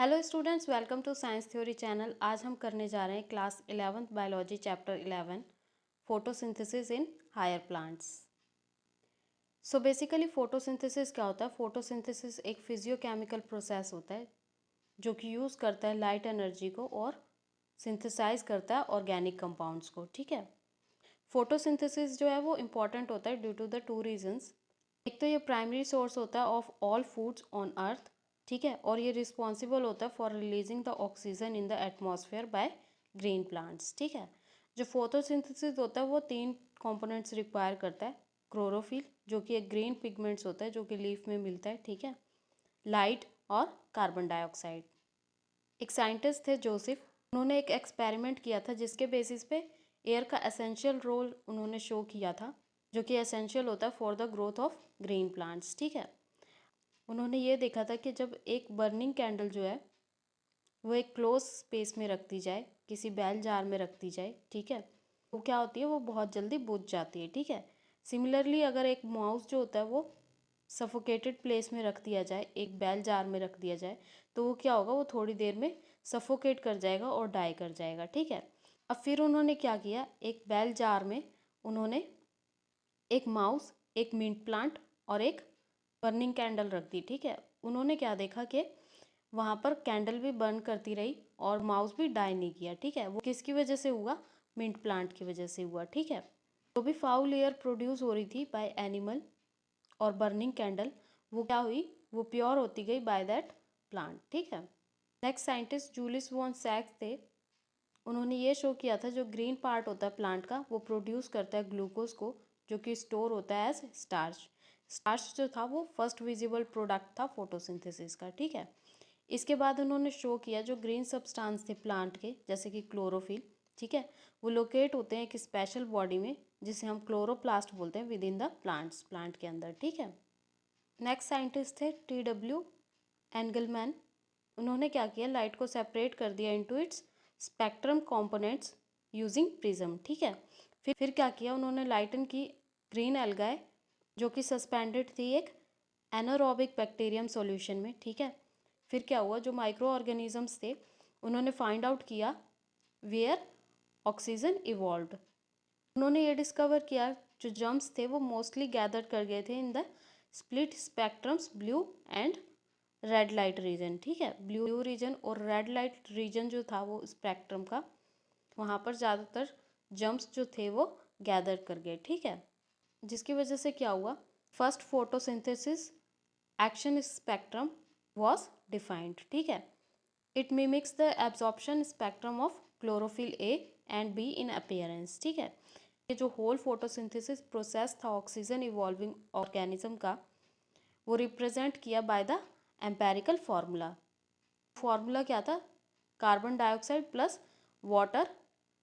Hello students, welcome to science theory channel. आज हम करने जा रहे हैं class 11th biology chapter 11 photosynthesis in higher plants. So basically photosynthesis क्या होता है? फोटोसिंथेसिस एक फिजियोकेमिकल प्रोसेस होता है जो कि यूज़ करता है लाइट एनर्जी को और सिंथेसाइज करता है ऑर्गेनिक कंपाउंड्स को। ठीक है, फोटोसिंथेसिस जो है वो इम्पॉर्टेंट होता है due to the two reasons. एक तो ये प्राइमरी सोर्स होता है of all foods on earth. ठीक है, और ये रिस्पॉन्सिबल होता है for releasing the oxygen in the atmosphere by green plants. ठीक है, जो फोटोसिंथेसिस होता है वो तीन कंपोनेंट्स रिक्वायर करता है। क्लोरोफिल जो कि एक ग्रीन पिगमेंट्स होता है जो कि लीफ में मिलता है। ठीक है, लाइट और कार्बन डाइऑक्साइड। एक साइंटिस्ट थे जोसेफ, उन्होंने एक एक्सपेरिमेंट किया था जिसके बेसिस पे एयर का एसेंशियल रोल उन्होंने शो किया था, जो कि एसेंशियल होता है for the growth of green plants. ठीक है, उन्होंने ये देखा था कि जब एक बर्निंग कैंडल जो है वो एक क्लोज स्पेस में रख दी जाए, किसी बेल जार में रख दी जाए, ठीक है, वो क्या होती है, वो बहुत जल्दी बुझ जाती है। ठीक है, सिमिलरली अगर एक माउस जो होता है वो सफोकेटेड प्लेस में रख दिया जाए, एक बेल जार में रख दिया जाए, तो वो क्या होगा, वो थोड़ी देर में सफोकेट कर जाएगा और डाई कर जाएगा। ठीक है, अब फिर उन्होंने क्या किया, एक बेल जार में उन्होंने एक माउस, एक मिंट प्लांट और एक बर्निंग कैंडल रख दी। ठीक है, उन्होंने क्या देखा कि वहाँ पर कैंडल भी बर्न करती रही और माउस भी डाई नहीं किया। ठीक है, वो किसकी वजह से हुआ? मिंट प्लांट की वजह से हुआ। ठीक है, तो भी फाउल एयर प्रोड्यूस हो रही थी बाय एनिमल और बर्निंग कैंडल, वो क्या हुई, वो प्योर होती गई बाय दैट प्लांट। ठीक है, नेक्स्ट साइंटिस्ट जूलिस वॉन सैक्स थे, उन्होंने ये शो किया था जो ग्रीन पार्ट होता है प्लांट का वो प्रोड्यूस करता है ग्लूकोज को, जो कि स्टोर होता है एज स्टार्च। स्टार्च जो था वो फर्स्ट विजिबल प्रोडक्ट था फोटोसिंथेसिस का। ठीक है, इसके बाद उन्होंने शो किया जो ग्रीन सब्सटेंस थे प्लांट के, जैसे कि क्लोरोफिल, ठीक है, वो लोकेट होते हैं एक स्पेशल बॉडी में जिसे हम क्लोरोप्लास्ट बोलते हैं within the plants, plant के अंदर। ठीक है, नेक्स्ट साइंटिस्ट थे TW एंगलमैन, उन्होंने क्या किया, लाइट को सेपरेट कर दिया into its spectrum components using prism. ठीक है, फिर क्या किया, उन्होंने लाइटन की ग्रीन एल्गाए जो कि सस्पेंडेड थी एक एनारोबिक बैक्टीरियम सॉल्यूशन में। ठीक है, फिर क्या हुआ, जो माइक्रो ऑर्गेनिजम्स थे उन्होंने फाइंड आउट किया वेयर ऑक्सीजन इवॉल्व्ड। उन्होंने ये डिस्कवर किया जो जर्म्स थे वो मोस्टली गैदर कर गए थे in the split spectrums blue and red light region. ठीक है, ब्लू रीजन और रेड लाइट रीजन जो था वो स्पेक्ट्रम का, वहाँ पर ज़्यादातर जम्प्स जो थे वो गैदर कर गए। ठीक है, जिसकी वजह से क्या हुआ, first photosynthesis action spectrum was defined. ठीक है, it mimics the absorption spectrum of chlorophyll A and be in appearance. ठीक है, ये जो होल फोटोसिंथेसिस प्रोसेस था ऑक्सीजन इवॉल्विंग ऑर्गेनिज्म का, वो रिप्रेजेंट किया by the empirical formula. Formula क्या था, carbon dioxide plus water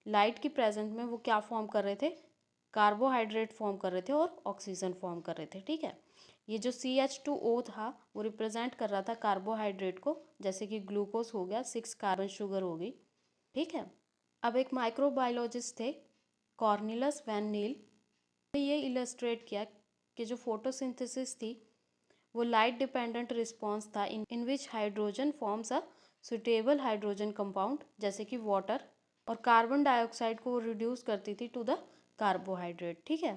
light की प्रेजेंट में वो क्या फॉर्म कर रहे थे, कार्बोहाइड्रेट फॉर्म कर रहे थे और ऑक्सीजन फॉर्म कर रहे थे। ठीक है, ये जो CH2O था वो रिप्रेजेंट कर रहा था कार्बोहाइड्रेट को, जैसे कि ग्लूकोज हो गया, 6 कार्बन शुगर हो गई। ठीक है, अब एक माइक्रोबायोलॉजिस्ट थे कॉर्नेलियस वैन नील ने ये इलस्ट्रेट किया कि जो फोटोसिंथेसिस थी वो लाइट डिपेंडेंट रिस्पॉन्स था in which hydrogen forms a suitable hydrogen compound, जैसे कि वाटर, और कार्बन डाइऑक्साइड को वो रिड्यूस करती थी टू द कार्बोहाइड्रेट। ठीक है,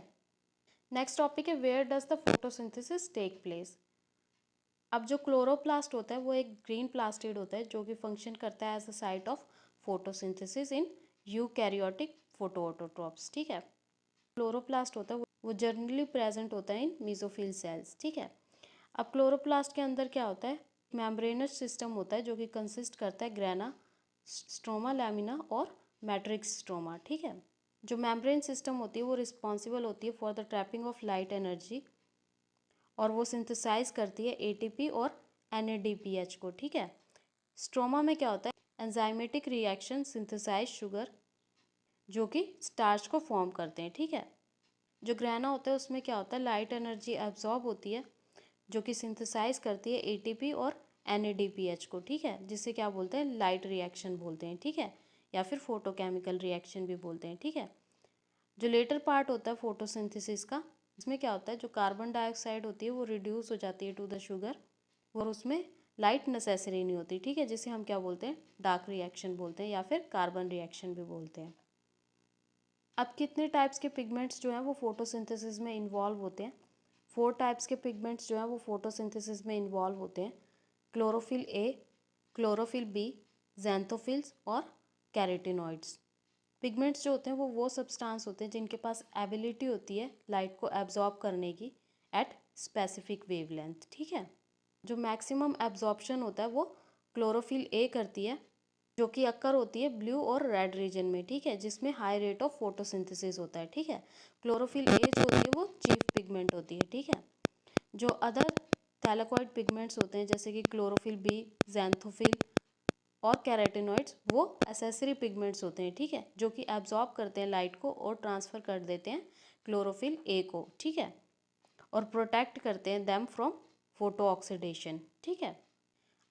नेक्स्ट टॉपिक है where does the photosynthesis take place. अब जो क्लोरोप्लास्ट होता है वो एक ग्रीन प्लास्टिड होता है जो कि फंक्शन करता है as a site of photosynthesis in eukaryotic photoautotrophs. ठीक है, क्लोरोप्लास्ट होता है वो जनरली प्रेजेंट होता है इन मेसोफिल सेल्स। ठीक है, अब क्लोरोप्लास्ट के अंदर क्या होता है, मेम्ब्रेनस सिस्टम होता है जो कि कंसिस्ट करता है ग्रेना, स्ट्रोमा लैमिना और मैट्रिक्स स्ट्रोमा। ठीक है, जो मेम्ब्रेन सिस्टम होती है वो रिस्पॉन्सिबल होती है for the trapping of light energy और वो सिंथेसाइज करती है ATP और NADPH को। ठीक है, स्ट्रोमा में क्या होता है, एंजाइमेटिक रिएक्शन सिंथेसाइज शुगर जो कि स्टार्च को फॉर्म करते हैं। ठीक है, जो ग्रेना होता है उसमें क्या होता है, लाइट एनर्जी एब्जॉर्ब होती है जो कि सिंथेसाइज करती है ATP और NADPH को। ठीक है, जिसे क्या बोलते हैं, लाइट रिएक्शन बोलते हैं। ठीक है, या फिर फोटोकेमिकल रिएक्शन भी बोलते हैं। ठीक है, जो लेटर पार्ट होता है फोटोसिंथेसिस का, इसमें क्या होता है, जो कार्बन डाइऑक्साइड होती है वो रिड्यूस हो जाती है टू द शुगर और उसमें लाइट नेसेसरी नहीं होती, ठीक है, जिसे हम क्या बोलते हैं, डार्क रिएक्शन बोलते हैं या फिर कार्बन रिएक्शन भी बोलते हैं। अब कितने टाइप्स के पिगमेंट्स जो हैं वो फोटोसिंथेसिस में इन्वॉल्व होते हैं? 4 टाइप्स के पिगमेंट्स जो हैं वो फोटोसिंथेसिस में इन्वॉल्व होते हैं। क्लोरोफिल ए, क्लोरोफिल बी, ज़ैंथोफिल्स और कैरोटीनॉइड्स। पिगमेंट्स जो होते हैं वो सब्सटेंस होते हैं जिनके पास एबिलिटी होती है लाइट को एब्जॉर्ब करने की एट स्पेसिफिक वेवलेंथ, ठीक है। जो मैक्सिमम एब्जॉर्प्शन होता है वो क्लोरोफिल ए करती है, जो कि अक्कर होती है ब्लू और रेड रीजन में, ठीक है, जिसमें हाई रेट ऑफ फोटोसिंथेसिस होता है, ठीक है। क्लोरोफिल ए जो होती है वो चीफ पिगमेंट होती है, ठीक है। जो अदर थैलेकॉइड पिगमेंट्स होते हैं जैसे कि क्लोरोफिल बी, ज़ैंथोफिल और कैरोटीनॉइड्स, वो एसेसरी पिगमेंट्स होते हैं, ठीक है, जो कि एब्जॉर्ब करते हैं लाइट को और ट्रांसफ़र कर देते हैं क्लोरोफिल ए को, ठीक है, और प्रोटेक्ट करते हैं देम फ्रॉम फोटो ऑक्सीडेशन, ठीक है।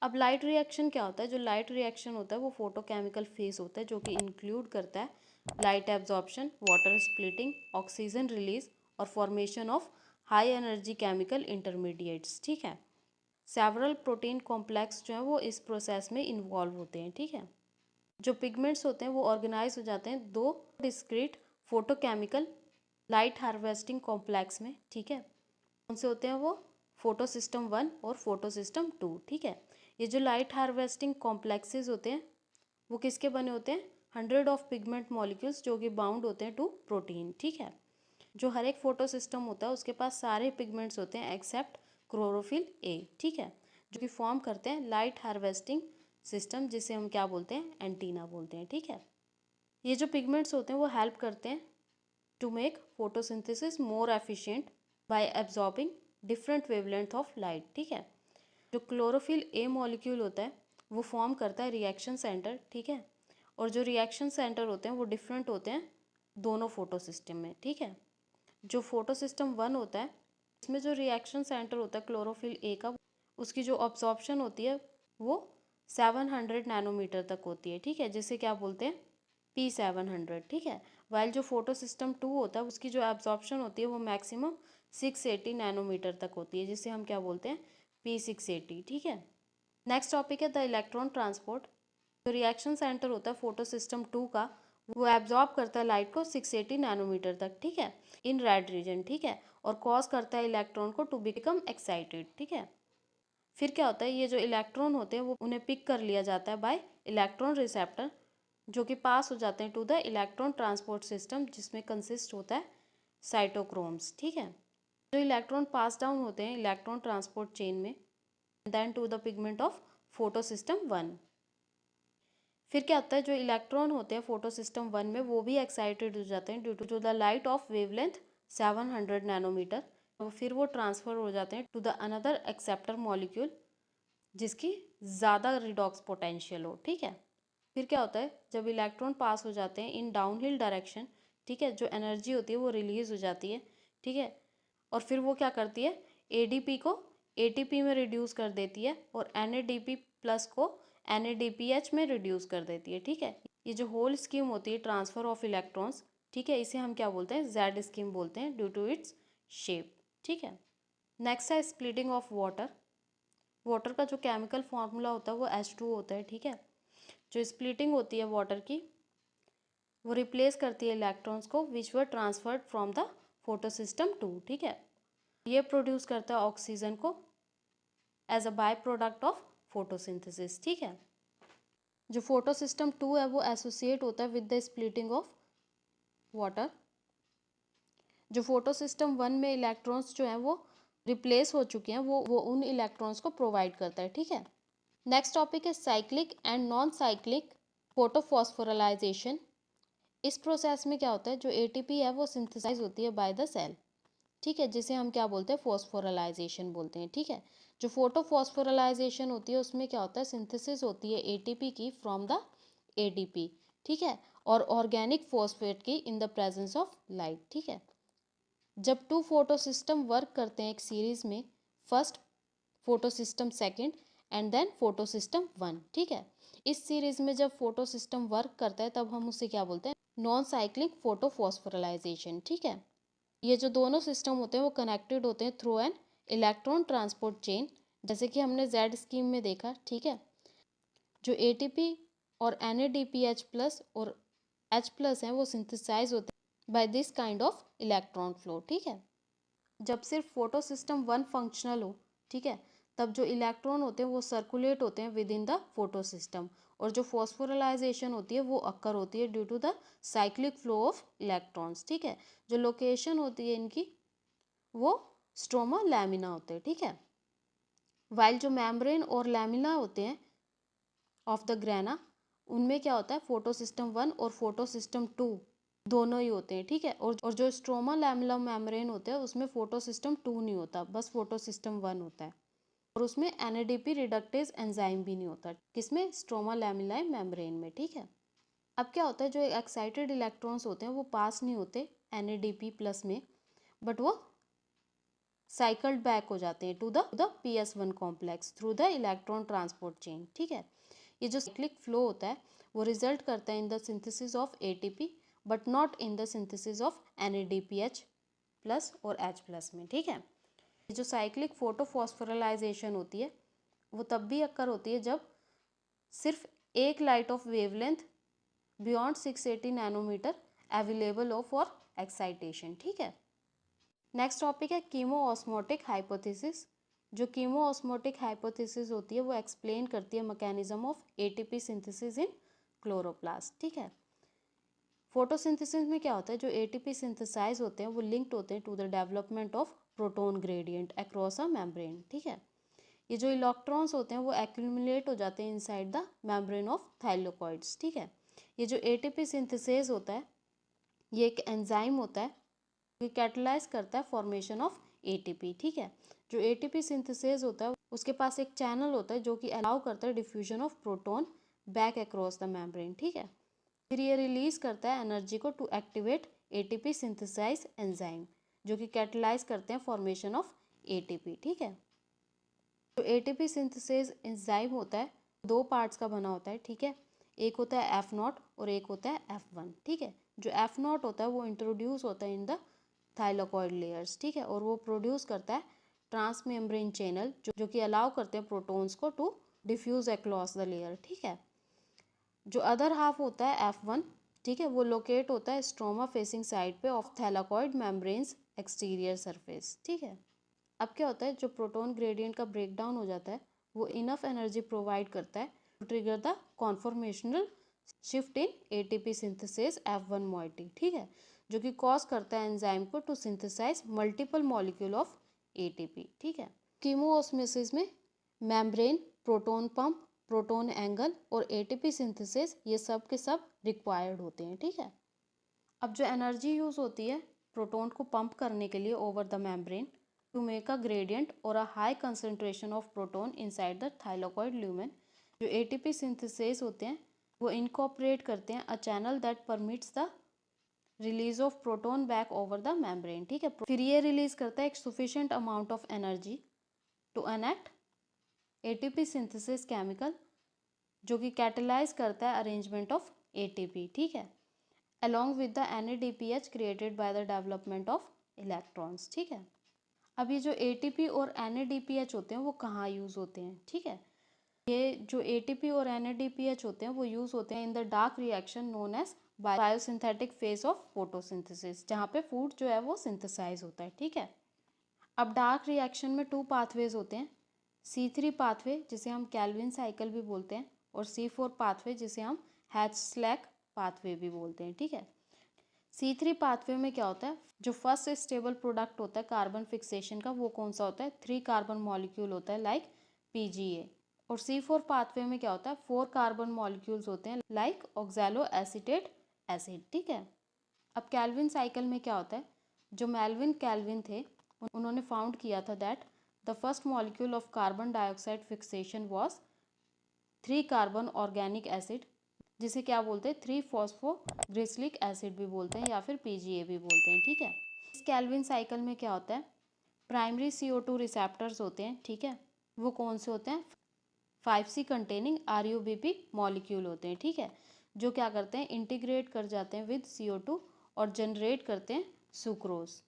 अब लाइट रिएक्शन क्या होता है? जो लाइट रिएक्शन होता है वो फोटोकेमिकल फेज होता है, जो कि इंक्लूड करता है light absorption, water splitting, oxygen release और formation of high energy chemical intermediates, ठीक है। सेवरल प्रोटीन कॉम्प्लेक्स जो है वो इस प्रोसेस में इन्वॉल्व होते हैं, ठीक है। जो पिगमेंट्स होते हैं वो ऑर्गेनाइज हो जाते हैं 2 discrete photochemical light harvesting complex में, ठीक है। कौन से होते हैं वो? फोटो सिस्टम 1 और फोटो सिस्टम 2, ठीक है। ये जो लाइट हार्वेस्टिंग कॉम्प्लेक्सेस होते हैं वो किसके बने होते हैं? 100 ऑफ पिगमेंट मॉलिक्यूल्स जो कि बाउंड होते हैं टू प्रोटीन, ठीक है। जो हर एक फोटो सिस्टम होता है उसके पास सारे पिगमेंट्स होते हैं एक्सेप्ट क्लोरोफिल ए, ठीक है, जो कि फॉर्म करते हैं लाइट हार्वेस्टिंग सिस्टम, जिसे हम क्या बोलते हैं? एंटीना बोलते हैं, ठीक है। ये जो पिगमेंट्स होते हैं वो हेल्प करते हैं to make photosynthesis more efficient by absorbing different wavelength of light, ठीक है। जो क्लोरोफिल ए मॉलिक्यूल होता है वो फॉर्म करता है रिएक्शन सेंटर, ठीक है, और जो रिएक्शन सेंटर होते हैं वो डिफरेंट होते हैं दोनों फोटो सिस्टम में, ठीक है। जो फोटो सिस्टम 1 होता है इसमें जो रिएक्शन सेंटर होता है क्लोरोफिल ए का, उसकी जो ऑब्जॉर्प्शन होती है वो 700 नैनोमीटर तक होती है, ठीक है, जिसे क्या बोलते हैं? P700, ठीक है। वाइल जो फोटो सिस्टम 2 होता है उसकी जो एब्जॉर्प्शन होती है वो मैक्सिमम 680 नैनोमीटर तक होती है, जिसे हम क्या बोलते हैं? P680, ठीक है। नेक्स्ट टॉपिक है द इलेक्ट्रॉन ट्रांसपोर्ट। जो रिएक्शन सेंटर होता है फोटो सिस्टम 2 का वो एब्जॉर्ब करता है लाइट को 680 नैनोमीटर तक, ठीक है, इन रेड रीजन, ठीक है, और कॉज करता है इलेक्ट्रॉन को टू बिकम एक्साइटेड, ठीक है। फिर क्या होता है? ये जो इलेक्ट्रॉन होते हैं वो उन्हें पिक कर लिया जाता है बाय इलेक्ट्रॉन रिसेप्टर, जो कि पास हो जाते हैं to the electron transport system, जिसमें कंसिस्ट होता है साइटोक्रोम्स, ठीक है। जो इलेक्ट्रॉन पास डाउन होते हैं इलेक्ट्रॉन ट्रांसपोर्ट चेन में then to the pigment of photosystem 1। फिर क्या होता है? जो इलेक्ट्रॉन होते हैं फोटो सिस्टम 1 में वो भी एक्साइटेड हो जाते हैं due to the light of wavelength 700 nanometer, तो फिर वो ट्रांसफर हो जाते हैं to the another acceptor molecule जिसकी ज़्यादा रिडॉक्स पोटेंशियल हो, ठीक है। फिर क्या होता है? जब इलेक्ट्रॉन पास हो जाते हैं इन डाउनहिल डायरेक्शन, ठीक है, जो एनर्जी होती है वो रिलीज हो जाती है, ठीक है, और फिर वो क्या करती है? एडीपी को एटीपी में रिड्यूस कर देती है और एनएडीपी प्लस को एनएडीपीएच में रिड्यूस कर देती है, ठीक है। ये जो होल स्कीम होती है ट्रांसफर ऑफ इलेक्ट्रॉन्स, ठीक है, इसे हम क्या बोलते हैं? जेड स्कीम बोलते हैं ड्यू टू इट्स शेप, ठीक है। नेक्स्ट है स्प्लिटिंग ऑफ वाटर। वाटर का जो केमिकल फॉर्मूला होता है वो H2 होता है, ठीक है। जो स्प्लिटिंग होती है वाटर की वो रिप्लेस करती है इलेक्ट्रॉन्स को which were transferred from the photosystem 2, ठीक है। ये प्रोड्यूस करता है ऑक्सीजन को as a byproduct of photosynthesis, ठीक है। जो फोटोसिस्टम 2 है वो एसोसिएट होता है with the splitting of water. जो फोटोसिस्टम 1 में इलेक्ट्रॉन्स जो हैं वो रिप्लेस हो चुके हैं वो उन इलेक्ट्रॉन्स को प्रोवाइड करता है, ठीक है। नेक्स्ट टॉपिक है cyclic and non cyclic photophosphorylation. इस प्रोसेस में क्या होता है? जो एटीपी है वो सिंथेसाइज होती है बाय द सेल, ठीक है, जिसे हम क्या बोलते हैं? फॉस्फोराइलेशन बोलते हैं, ठीक है। जो फोटो फॉस्फोराइलेशन होती है उसमें क्या होता है? सिंथेसिस होती है एटीपी की फ्रॉम द एडीपी, ठीक है, और ऑर्गेनिक फॉस्फेट की in the presence of light, ठीक है। जब 2 फोटो सिस्टम वर्क करते हैं एक सीरीज में, first photosystem second and then photosystem 1, ठीक है, इस सीरीज में जब फोटो सिस्टम वर्क करता है तब हम उसे क्या बोलते हैं? नॉन साइक्लिक फोटो फॉस्फोराइलेशन, ठीक है। ये जो दोनों सिस्टम होते हैं वो कनेक्टेड होते हैं through an electron transport chain जैसे कि हमने जेड स्कीम में देखा, ठीक है, जो एटीपी और NADPH प्लस और H प्लस हैं वो सिंथेसाइज होते हैं by this kind of electron flow, ठीक है। जब सिर्फ फोटो सिस्टम वन फंक्शनल हो, ठीक है, तब जो इलेक्ट्रॉन होते हैं वो सर्कुलेट होते हैं within the photosystem, और जो फॉस्फोराइलेशन होती है वो अक्कर होती है due to the cyclic flow of electrons, ठीक है। जो लोकेशन होती है इनकी वो स्ट्रोमा लैमिना होते हैं, ठीक है। वाइल जो मेम्ब्रेन और लैमिना होते हैं ऑफ द ग्रेना, उनमें क्या होता है, फोटो सिस्टम 1 और फोटो सिस्टम 2 दोनों ही होते हैं, ठीक है। और जो स्ट्रोमा लैमिना मेम्ब्रेन होते हैं उसमें फोटो सिस्टम 2 नहीं होता, बस फोटो सिस्टम 1 होता है, और उसमें NADP रिडक्टेज एंजाइम भी नहीं होता, किसमें, स्ट्रोमा लैमिनाई मेम्ब्रेन में, ठीक है। अब क्या होता है, जो एक्साइटेड इलेक्ट्रॉन्स होते हैं वो पास नहीं होते NADP प्लस में, बट वो साइकल्ड बैक हो जाते हैं to the PS1 complex through the electron transport chain, ठीक है। ये जो साइक्लिक फ्लो होता है वो रिजल्ट करता है in the synthesis of ATP but not in the synthesis of NADPH plus और H प्लस में, ठीक है। ये जो साइक्लिक फोटोफॉस्फोराइलेशन होती है वो तब भी अक्कर होती है जब सिर्फ एक light of wavelength beyond 680 nanometer available हो फॉर एक्साइटेशन, ठीक है। नेक्स्ट टॉपिक है कीमोऑस्मोटिक हाइपोथेसिस। जो कीमोऑस्मोटिक हाइपोथेसिस होती है वो एक्सप्लेन करती है mechanism of ATP synthesis in chloroplast, ठीक है। फोटोसिंथेसिस में क्या होता है, जो ATP सिंथेसाइज होते हैं वो लिंक्ड होते हैं to the development of proton gradient across a membrane, ठीक है। ये जो इलेक्ट्रॉन्स होते हैं वो एक्यूमुलेट हो जाते हैं इनसाइड द मेम्ब्रेन ऑफ थाइलाकोइड्स, ठीक है। ये जो ATP सिंथेसिस होता है ये एक एंजाइम होता है कैटलाइज करता है फॉर्मेशन ऑफ ATP, ठीक है। जो ATP सिंथेसिस होता है उसके पास एक चैनल होता है जो कि अलाउ करता है diffusion of proton back across the membrane, ठीक है। फिर ये रिलीज करता है एनर्जी को to activate ATP synthesize enzyme जो कि कैटलाइज करते हैं फॉर्मेशन ऑफ ATP, ठीक है। जो ATP सिंथेसिस एंजाइम होता है दो पार्ट्स का बना होता है, ठीक है। एक होता है F0 और एक होता है F1, ठीक है। जो F0 होता है वो इंट्रोड्यूस होता है इन द थाइलाकॉइड लेयर्स, ठीक है, और वो प्रोड्यूस करता है ट्रांसमेम्ब्रेन चैनल जो कि अलाउ करते हैं प्रोटॉन्स को to diffuse across the layer, ठीक है। जो अदर हाफ होता है F1, ठीक है, वो लोकेट होता है स्ट्रोमा फेसिंग साइड पे of thylakoid membranes exterior surface, ठीक है। अब क्या होता है, जो प्रोटॉन ग्रेडियंट का ब्रेकडाउन हो जाता है वो इनफ एनर्जी प्रोवाइड करता है to trigger the conformational shift in ATP synthesis F1 moiety, ठीक है, जो कि कॉज करता है एंजाइम को to synthesize multiple molecule of ATP, ठीक है। कीमोऑस्मोसिस में membrane, proton pump, proton angle और ATP सिंथेसिस ये सब के सब रिक्वायर्ड होते हैं, ठीक है। अब जो एनर्जी यूज होती है प्रोटॉन को पंप करने के लिए over the membrane to make a gradient और a high concentration of proton inside the thylakoid lumen, जो ATP सिंथेसिस होते हैं वो इनकॉर्पोरेट करते हैं a channel that permits the release of proton back over the membrane, ठीक है। फिर ये रिलीज करता है एक sufficient amount of energy to enact ATP synthesis chemical जो कि कैटलाइज करता है अरेंजमेंट ऑफ ATP, ठीक है, along with the NADPH created by the development of electrons, ठीक है। अब ये जो ATP और NADPH होते हैं वो कहाँ यूज होते हैं, ठीक है। ये जो ATP और NADPH होते हैं वो यूज होते हैं in the dark reaction known as biosynthetic phase of photosynthesis, जहाँ पे फूड जो है वो सिंथेसाइज होता है, ठीक है। अब डार्क रिएक्शन में टू पाथवेज होते हैं, C3 पाथवे जिसे हम कैल्विन साइकिल भी बोलते हैं और C4 पाथवे जिसे हम हैच-स्लैक पाथवे भी बोलते हैं, ठीक है। C3 पाथवे में क्या होता है, जो फर्स्ट स्टेबल प्रोडक्ट होता है कार्बन फिक्सेशन का वो कौन सा होता है, 3 कार्बन मॉलिक्यूल होता है लाइक PGA। और C4 पाथवे में क्या होता है, 4 कार्बन मॉलिक्यूल्स होते हैं लाइक ऑक्सैलो एसीटेट एसिड, ठीक है। अब कैल्विन साइकिल में क्या होता है, जो मेल्विन कैल्विन थे उन्होंने फाउंड किया था that the first molecule of carbon dioxide fixation was 3 carbon organic acid जिसे क्या बोलते हैं 3 फॉस्फोग्लिसरिक एसिड भी बोलते हैं या फिर PGA भी बोलते हैं, ठीक है। इस कैल्विन साइकिल में क्या होता है, प्राइमरी CO2 रिसेप्टर्स होते हैं, ठीक है, वो कौन से होते हैं, 5C कंटेनिंग RUBP मॉलिक्यूल होते हैं, ठीक है, जो क्या करते हैं इंटीग्रेट कर जाते हैं विद CO2 और जनरेट करते हैं सुक्रोज।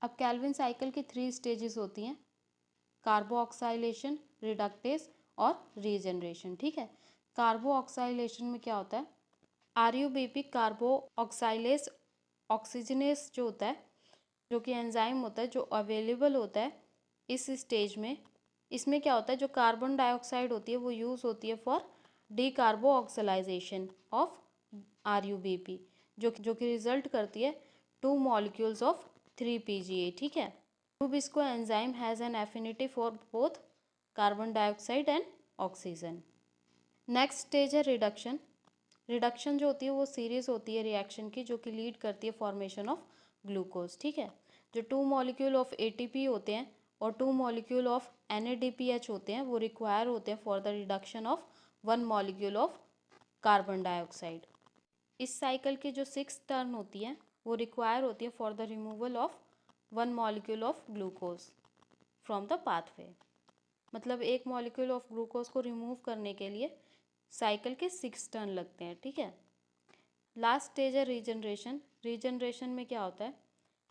अब कैल्विन साइकिल की 3 स्टेजेस होती हैं, कार्बो ऑक्साइलेशन, रिडक्टेज और रीजनरेशन। ठीक है, कार्बो ऑक्साइलेशन में क्या होता है, RUBP कार्बो ऑक्साइलेस ऑक्सीजनेस जो होता है, जो कि एंजाइम होता है जो अवेलेबल होता है इस स्टेज में। इसमें क्या होता है, जो कार्बन डाइऑक्साइड होती है वो यूज़ होती है for the carboxylation of RUBP, जो कि रिजल्ट करती है 2 मॉलिक्यूल्स ऑफ 3 PGA। ठीक है, RUBISCO enzyme has an affinity for both carbon dioxide and oxygen. Next stage है रिडक्शन। रिडक्शन जो होती है वो सीरीज होती है रिएक्शन की, जो कि लीड करती है फॉर्मेशन ऑफ ग्लूकोज। ठीक है, जो 2 मॉलिक्यूल ऑफ ATP होते हैं और 2 मॉलिक्यूल ऑफ NADPH होते हैं वो रिक्वायर होते हैं for the reduction of 1 molecule of carbon dioxide. इस साइकिल की जो 6 टर्न होती है वो रिक्वायर होती है for the removal of 1 molecule of glucose from the pathway. मतलब एक मॉलिक्यूल ऑफ ग्लूकोज को रिमूव करने के लिए साइकिल के 6 टर्न लगते हैं। ठीक है, लास्ट स्टेज है रीजनरेशन। रीजनरेशन में क्या होता है,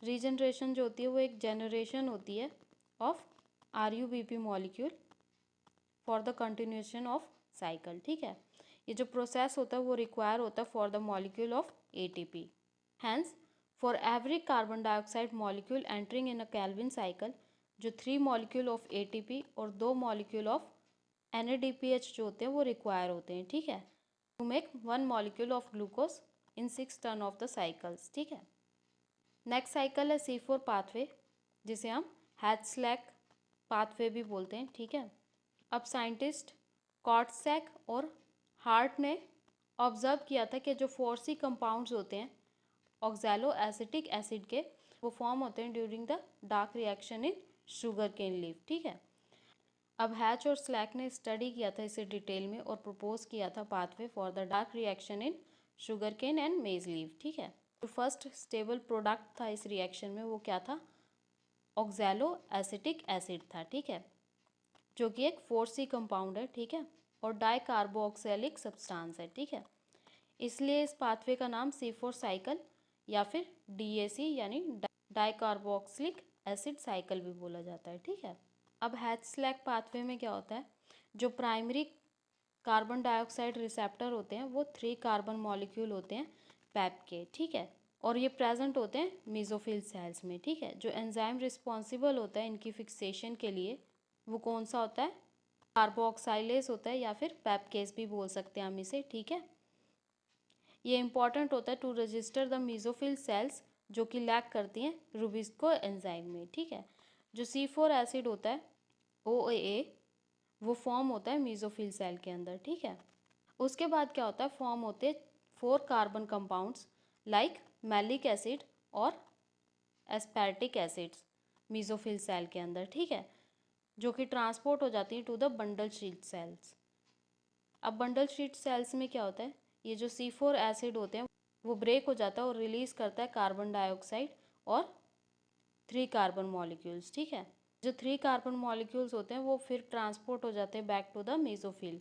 रीजनरेशन जो होती है वो एक जनरेशन होती है of RUBP molecule for the continuation of cycle. ठीक है, ये जो प्रोसेस होता है वो रिक्वायर होता है for the molecule of ATP। Hence for every carbon dioxide molecule entering in a Calvin cycle, जो 3 मॉलिक्यूल ऑफ ATP और 2 मॉलिक्यूल ऑफ NADPH जो होते हैं वो रिक्वायर होते हैं। ठीक है, to make 1 molecule of glucose in 6 turn of the cycles. ठीक है, नेक्स्ट साइकिल है C4 पाथवे, जिसे हम हैच-स्लैक पाथवे भी बोलते हैं। ठीक है, अब साइंटिस्ट कॉर्टसैक और हार्ट ने ऑब्जर्व किया था कि जो 4C कंपाउंड्स होते हैं ऑक्सैलो एसिटिक एसिड के, वो फॉर्म होते हैं during the dark reaction in sugarcane leaf. ठीक है, अब हैच और स्लैक ने स्टडी किया था इसे डिटेल में और प्रपोज किया था pathway for the dark reaction in sugarcane and maize leaf. ठीक है, जो फर्स्ट स्टेबल प्रोडक्ट था इस रिएक्शन में वो क्या था, ऑक्सैलो एसिटिक एसिड था। ठीक है, जो कि एक 4C कंपाउंड है। ठीक है, और डाई कार्बोक्सिलिक सब्सटेंस है। ठीक है, इसलिए इस पाथवे का नाम C4 साइकिल या फिर DAC यानी डाई कार्बोक्सिलिक एसिड साइकिल भी बोला जाता है। ठीक है, अब हैच-स्लैक पाथवे में क्या होता है, जो प्राइमरी कार्बन डाइऑक्साइड रिसेप्टर होते हैं वो 3 कार्बन मॉलिक्यूल होते हैं पैप के। ठीक है, और ये प्रेजेंट होते हैं मेसोफिल सेल्स में। ठीक है, जो एंजाइम रिस्पॉन्सिबल होता है इनकी फिक्सेशन के लिए वो कौन सा होता है, कार्बोक्साइलेज होता है या फिर पैपकेस भी बोल सकते हैं हम इसे। ठीक है, ये इंपॉर्टेंट होता है to register the mesophyll cells जो कि लैक करती हैं रूबिस्को एंजाइम में। ठीक है, जो C4 एसिड होता है OAA वो फॉर्म होता है मेसोफिल सेल के अंदर। ठीक है, उसके बाद क्या होता है, फॉर्म होते हैं 4 carbon compounds like malic acid और एस्पार्टिक एसिड्स मेसोफिल सेल के अंदर। ठीक है, जो कि ट्रांसपोर्ट हो जाती है to the bundle sheath cells. अब बंडल शीट सेल्स में क्या होता है, ये जो C4 एसिड होते हैं वो ब्रेक हो जाता है और रिलीज करता है कार्बन डाइऑक्साइड और 3 कार्बन मॉलिक्यूल्स। ठीक है, जो 3 कार्बन मॉलिक्यूल्स होते हैं वो फिर ट्रांसपोर्ट हो जाते हैं बैक टू द मेसोफिल,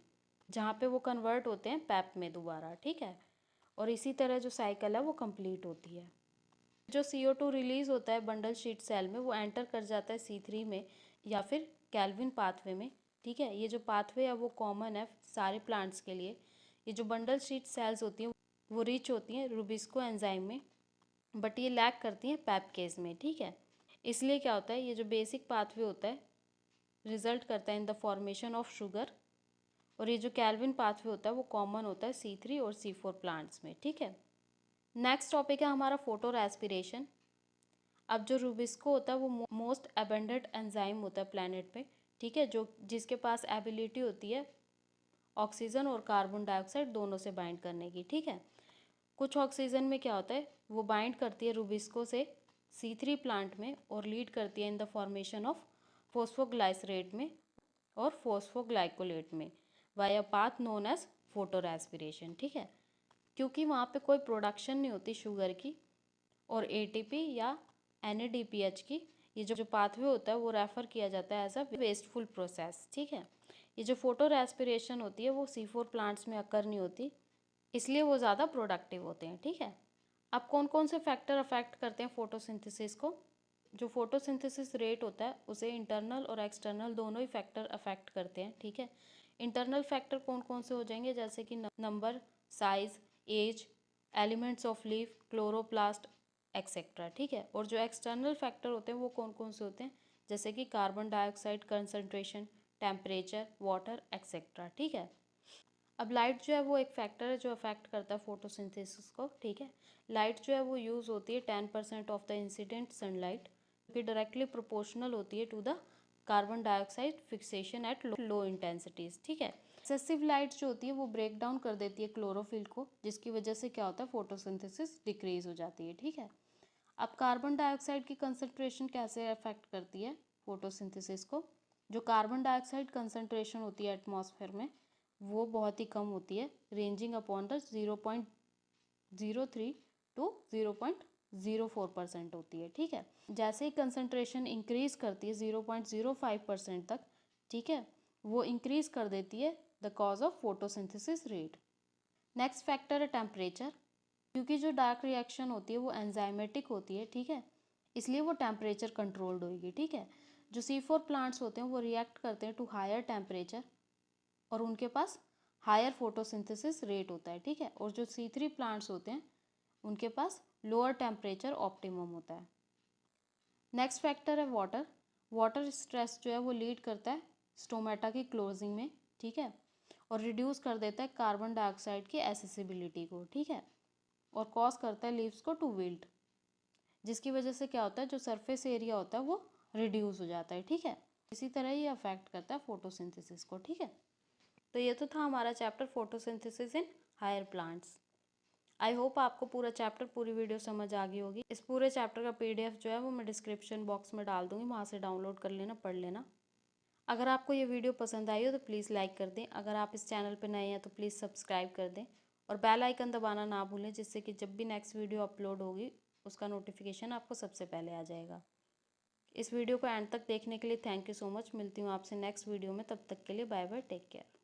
जहाँ पे वो कन्वर्ट होते हैं पैप में दोबारा। ठीक है, और इसी तरह जो साइकिल है वो कंप्लीट होती है। जो CO2 रिलीज होता है बंडल शीट सेल में वो एंटर कर जाता है C3 में या फिर कैल्विन पाथवे में। ठीक है, ये जो पाथवे है वो कॉमन है सारे प्लांट्स के लिए। ये जो बंडल शीट सेल्स होती हैं वो रिच होती हैं रूबिस्को एंजाइम में, बट ये लैक करती हैं पैपकेस में। ठीक है, इसलिए क्या होता है, ये जो बेसिक पाथवे होता है रिजल्ट करता है in the formation of sugar, और ये जो कैल्विन पाथवे होता है वो कॉमन होता है C3 और C4 प्लांट्स में। ठीक है, नेक्स्ट टॉपिक है हमारा फोटो रेस्पिरेशन। अब जो रूबिस्को होता है वो मोस्ट अबेंडेंट एंजाइम होता है प्लेनेट पे। ठीक है, जो जिसके पास एबिलिटी होती है ऑक्सीजन और कार्बन डाइऑक्साइड दोनों से बाइंड करने की। ठीक है, कुछ ऑक्सीजन में क्या होता है वो बाइंड करती है रूबिस्को से C3 प्लांट में और लीड करती है in the formation of phosphoglycerate में और फॉस्फोग्लाइकोलेट में via path known as photorespiration. ठीक है, क्योंकि वहाँ पे कोई प्रोडक्शन नहीं होती शुगर की और ATP या NADPH की, ये जो पाथवे होता है वो रेफर किया जाता है एज अ वेस्टफुल प्रोसेस। ठीक है, ये जो फोटो रेस्पिरेशन होती है वो C4 प्लांट्स में अकर नहीं होती, इसलिए वो ज़्यादा प्रोडक्टिव होते हैं। ठीक है, अब कौन कौन से फैक्टर अफेक्ट करते हैं फोटोसिंथेसिस को, जो फोटोसिंथेसिस रेट होता है उसे इंटरनल और एक्सटर्नल दोनों ही फैक्टर अफेक्ट करते हैं, ठीक है। इंटरनल फैक्टर कौन कौन से हो जाएंगे, जैसे कि number, size, age, elements of leaf, chloroplast etcetera, ठीक है। और जो एक्सटर्नल फैक्टर होते हैं वो कौन कौन से होते हैं, जैसे कि carbon dioxide concentration, temperature, water etcetera, ठीक है। अब लाइट जो है वो एक फैक्टर है जो अफेक्ट करता है फोटोसिंथेसिस को, ठीक है। लाइट जो है वो यूज़ होती है 10% ऑफ द इंसिडेंट सनलाइट, जो कि डायरेक्टली प्रोपोर्शनल होती है to the carbon dioxide fixation at low intensities, ठीक है। एक्सेसिव लाइट जो होती है वो ब्रेक डाउन कर देती है क्लोरोफिल को, जिसकी वजह से क्या होता है, फोटोसिंथेसिस डिक्रीज हो जाती है, ठीक है। अब कार्बन डाइऑक्साइड की कंसंट्रेशन कैसे अफेक्ट करती है फोटोसिंथेसिस को। जो कार्बन डाइऑक्साइड कंसंट्रेशन होती है एटमॉस्फेयर में वो बहुत ही कम होती है, रेंजिंग अपॉन द 0.03 टू 0.04% होती है, ठीक है। जैसे ही कंसंट्रेशन इंक्रीज करती है 0.05% तक, ठीक है, वो इंक्रीज कर देती है the cause of photosynthesis rate. Next factor है टेम्परेचर, क्योंकि जो डार्क रिएक्शन होती है वो एंजाइमेटिक होती है, ठीक है, इसलिए वो टेम्परेचर कंट्रोल्ड होगी, ठीक है। जो C4 प्लांट्स होते हैं वो रिएक्ट करते हैं टू हायर टेम्परेचर और उनके पास हायर फोटोसिंथेसिस रेट होता है, ठीक है। और जो C3 प्लांट्स होते हैं उनके पास लोअर टेम्परेचर ऑप्टिमम होता है। नेक्स्ट फैक्टर है वाटर। वाटर स्ट्रेस जो है वो लीड करता है स्टोमेटा की क्लोजिंग में, ठीक है, और रिड्यूस कर देता है कार्बन डाइऑक्साइड की एसेसिबिलिटी को, ठीक है, और कॉज करता है लीव्स को टू विल्ट, जिसकी वजह से क्या होता है, जो सरफेस एरिया होता है वो रिड्यूस हो जाता है, ठीक है। इसी तरह ये अफेक्ट करता है फोटोसिंथेसिस को, ठीक है। तो ये तो था हमारा chapter photosynthesis in higher plants. I hope आपको पूरा चैप्टर, पूरी वीडियो समझ आ गई होगी। इस पूरे चैप्टर का PDF जो है वो मैं डिस्क्रिप्शन बॉक्स में डाल दूँगी, वहाँ से डाउनलोड कर लेना, पढ़ लेना। अगर आपको ये वीडियो पसंद आई हो तो प्लीज़ लाइक कर दें। अगर आप इस चैनल पर नए हैं तो प्लीज़ सब्सक्राइब कर दें और बेल आइकन दबाना ना भूलें, जिससे कि जब भी नेक्स्ट वीडियो अपलोड होगी उसका नोटिफिकेशन आपको सबसे पहले आ जाएगा। इस वीडियो को एंड तक देखने के लिए थैंक यू सो मच। मिलती हूँ आपसे नेक्स्ट वीडियो में, तब तक के लिए बाय बाय, टेक केयर।